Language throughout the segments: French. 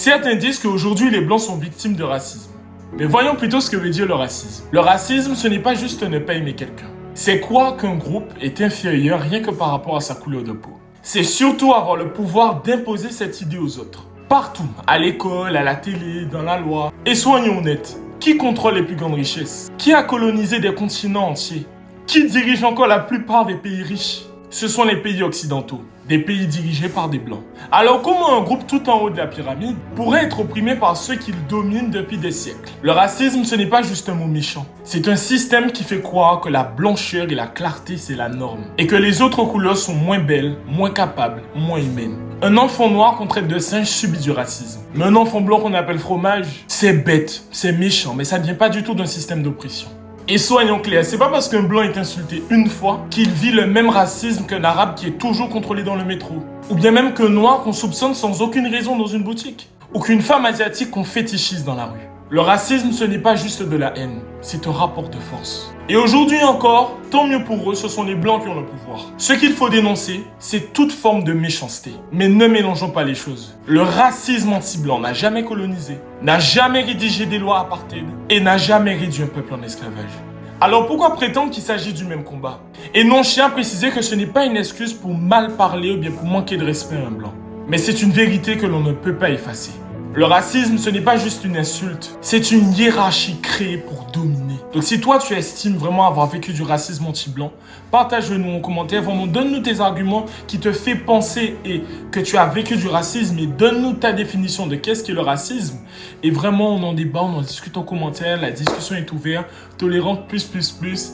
Certains disent qu'aujourd'hui les Blancs sont victimes de racisme. Mais voyons plutôt ce que veut dire le racisme. Le racisme, ce n'est pas juste ne pas aimer quelqu'un. C'est croire qu'un groupe est inférieur rien que par rapport à sa couleur de peau. C'est surtout avoir le pouvoir d'imposer cette idée aux autres. Partout, à l'école, à la télé, dans la loi. Et soyons honnêtes, qui contrôle les plus grandes richesses? Qui a colonisé des continents entiers? Qui dirige encore la plupart des pays riches? Ce sont les pays occidentaux, des pays dirigés par des blancs. Alors comment un groupe tout en haut de la pyramide pourrait être opprimé par ceux qui le dominent depuis des siècles? Le racisme, ce n'est pas juste un mot méchant. C'est un système qui fait croire que la blancheur et la clarté, c'est la norme. Et que les autres couleurs sont moins belles, moins capables, moins humaines. Un enfant noir qu'on traite de singe subit du racisme. Mais un enfant blanc qu'on appelle fromage, c'est bête, c'est méchant, mais ça ne vient pas du tout d'un système d'oppression. Et soyons clairs, c'est pas parce qu'un blanc est insulté une fois qu'il vit le même racisme qu'un arabe qui est toujours contrôlé dans le métro. Ou bien même qu'un noir qu'on soupçonne sans aucune raison dans une boutique. Ou qu'une femme asiatique qu'on fétichise dans la rue. Le racisme, ce n'est pas juste de la haine, c'est un rapport de force. Et aujourd'hui encore, tant mieux pour eux, ce sont les blancs qui ont le pouvoir. Ce qu'il faut dénoncer, c'est toute forme de méchanceté. Mais ne mélangeons pas les choses. Le racisme anti-blanc n'a jamais colonisé, n'a jamais rédigé des lois apartheid et n'a jamais réduit un peuple en esclavage. Alors pourquoi prétendre qu'il s'agit du même combat? Et non, je tiens à préciser que ce n'est pas une excuse pour mal parler ou bien pour manquer de respect à un blanc. Mais c'est une vérité que l'on ne peut pas effacer. Le racisme, ce n'est pas juste une insulte, c'est une hiérarchie créée pour dominer. Donc si toi, tu estimes vraiment avoir vécu du racisme anti-blanc, partage-le-nous en commentaire, vraiment donne-nous tes arguments qui te fait penser et que tu as vécu du racisme et donne-nous ta définition de qu'est-ce qu'est le racisme. Et vraiment, on en débat, on en discute en commentaire, la discussion est ouverte, tolérante plus.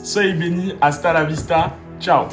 Soyez bénis, hasta la vista, ciao.